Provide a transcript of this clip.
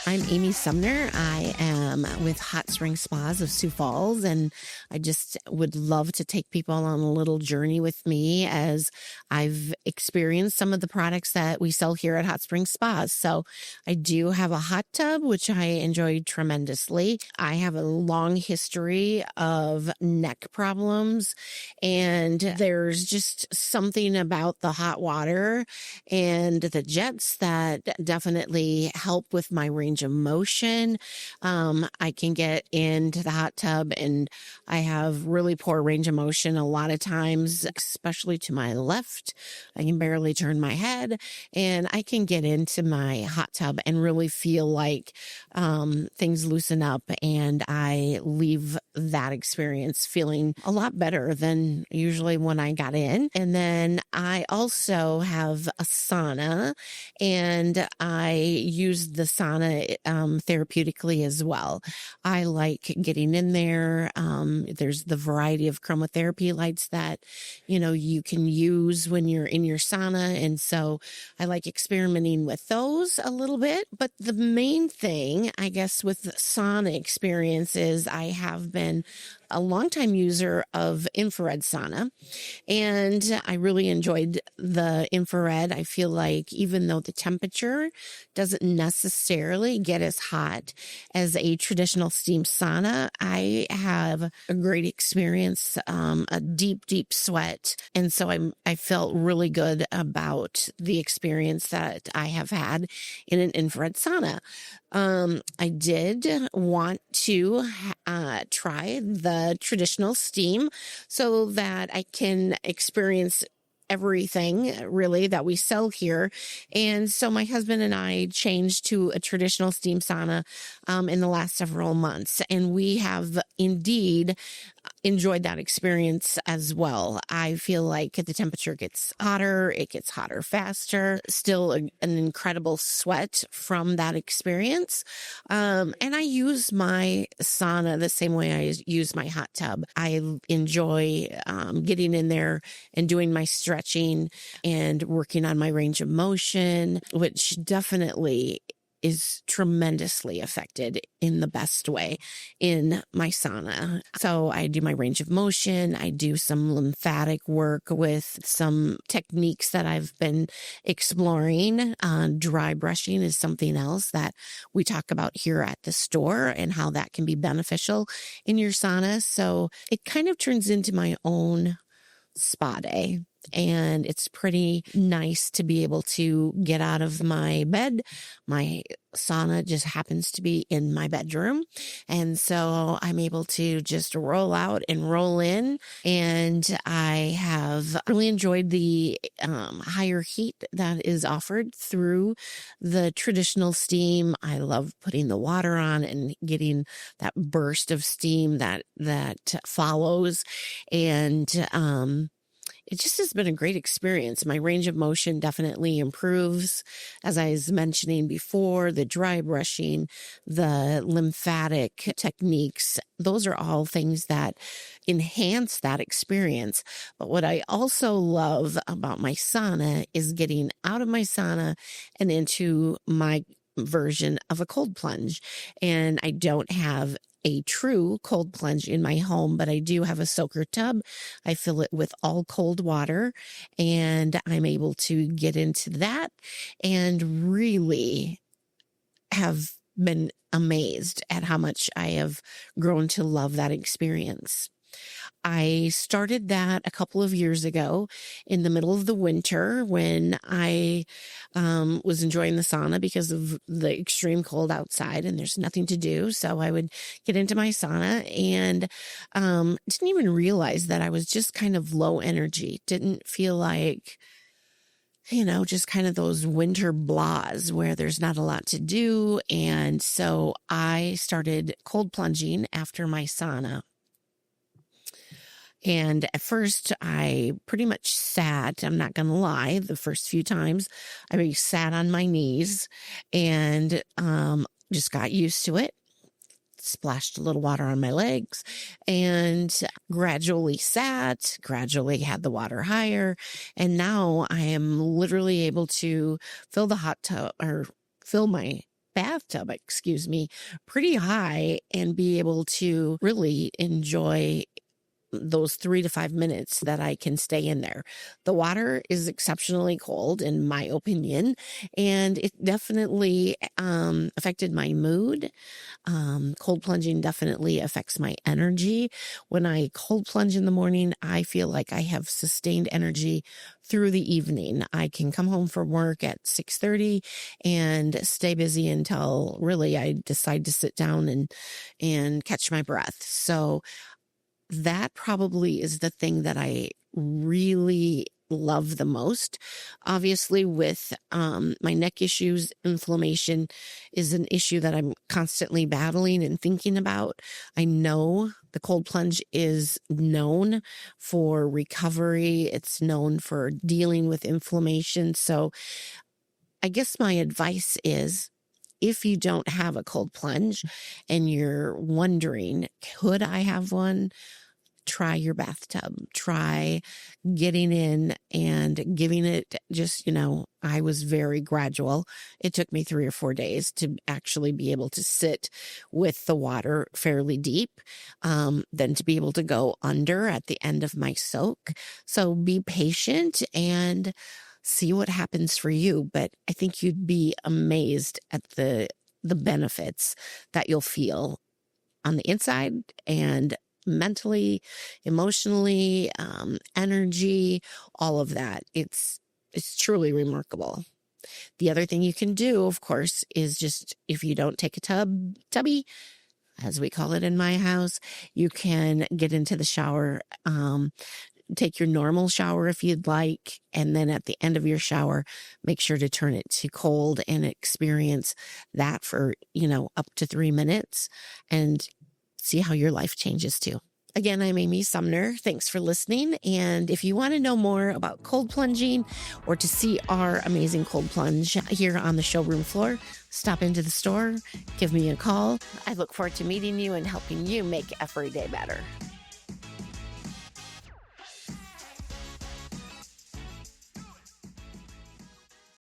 I'm Amy Sumner. I am with Hot Spring Spas of Sioux Falls, and I just would love to take people on a little journey with me as I've experienced some of the products that we sell here at Hot Spring Spas. So I do have a hot tub, which I enjoyed tremendously. I have a long history of neck problems, and there's just something about the hot water and the jets that definitely help with my range of motion. I can get into the hot tub and I have really poor range of motion a lot of times, especially to my left. I can barely turn my head, and I can get into my hot tub and really feel like things loosen up, and I leave that experience feeling a lot better than usually when I got in. And then I also have a sauna, and I use the sauna therapeutically as well. I like getting in there. There's the variety of chromotherapy lights that, you can use when you're in your sauna. And so I like experimenting with those a little bit. But the main thing, I guess, with the sauna experience is I have been a longtime user of infrared sauna, and I really enjoyed the infrared. I feel like even though the temperature doesn't necessarily get as hot as a traditional steam sauna, I have a great experience, a deep, deep sweat. And so I felt really good about the experience that I have had in an infrared sauna. I did want to try the traditional steam so that I can experience everything really that we sell here. And so my husband and I changed to a traditional steam sauna in the last several months, and we have indeed enjoyed that experience as well. I feel like the temperature gets hotter, it gets hotter faster, still an incredible sweat from that experience. And I use my sauna the same way I use my hot tub. I enjoy getting in there and doing my stretching and working on my range of motion, which definitely is tremendously affected in the best way in my sauna. So I do my range of motion. I do some lymphatic work with some techniques that I've been exploring. Dry brushing is something else that we talk about here at the store and how that can be beneficial in your sauna. So it kind of turns into my own spa day. And it's pretty nice to be able to get out of my bed. My sauna just happens to be in my bedroom. And so I'm able to just roll out and roll in. And I have really enjoyed the higher heat that is offered through the traditional steam. I love putting the water on and getting that burst of steam that follows. And it just has been a great experience. My range of motion definitely improves. As I was mentioning before, the dry brushing, the lymphatic techniques, those are all things that enhance that experience. But what I also love about my sauna is getting out of my sauna and into my version of a cold plunge. And I don't have a true cold plunge in my home, but I do have a soaker tub. I fill it with all cold water, and I'm able to get into that and really have been amazed at how much I have grown to love that experience. I started that a couple of years ago in the middle of the winter when I was enjoying the sauna because of the extreme cold outside and there's nothing to do. So I would get into my sauna and didn't even realize that I was just kind of low energy. Didn't feel like, just kind of those winter blahs where there's not a lot to do. And so I started cold plunging after my sauna. And at first, I pretty much sat, I'm not going to lie, the first few times, I sat on my knees and just got used to it. Splashed a little water on my legs and gradually sat, gradually had the water higher. And now I am literally able to fill the hot tub or fill my bathtub, excuse me, pretty high and be able to really enjoy those 3 to 5 minutes that I can stay in there. The water is exceptionally cold, in my opinion, and it definitely affected my mood. Cold plunging definitely affects my energy. When I cold plunge in the morning, I feel like I have sustained energy through the evening. I can come home from work at 6:30 and stay busy until really I decide to sit down and catch my breath. So that probably is the thing that I really love the most. Obviously, with my neck issues, inflammation is an issue that I'm constantly battling and thinking about. I know the cold plunge is known for recovery, it's known for dealing with inflammation. So I guess my advice is, if you don't have a cold plunge and you're wondering, could I have one? Try your bathtub. Try getting in and giving it just, I was very gradual. It took me 3 or 4 days to actually be able to sit with the water fairly deep, then to be able to go under at the end of my soak. So be patient and see what happens for you. But I think you'd be amazed at the benefits that you'll feel on the inside and mentally, emotionally, energy, all of that. It's truly remarkable. The other thing you can do, of course, is just, if you don't take a tubby, as we call it in my house, you can get into the shower, take your normal shower if you'd like, and then at the end of your shower, make sure to turn it to cold and experience that for, up to 3 minutes and see how your life changes too. Again, I'm Amy Sumner. Thanks for listening. And if you want to know more about cold plunging or to see our amazing cold plunge here on the showroom floor, stop into the store, give me a call. I look forward to meeting you and helping you make every day better.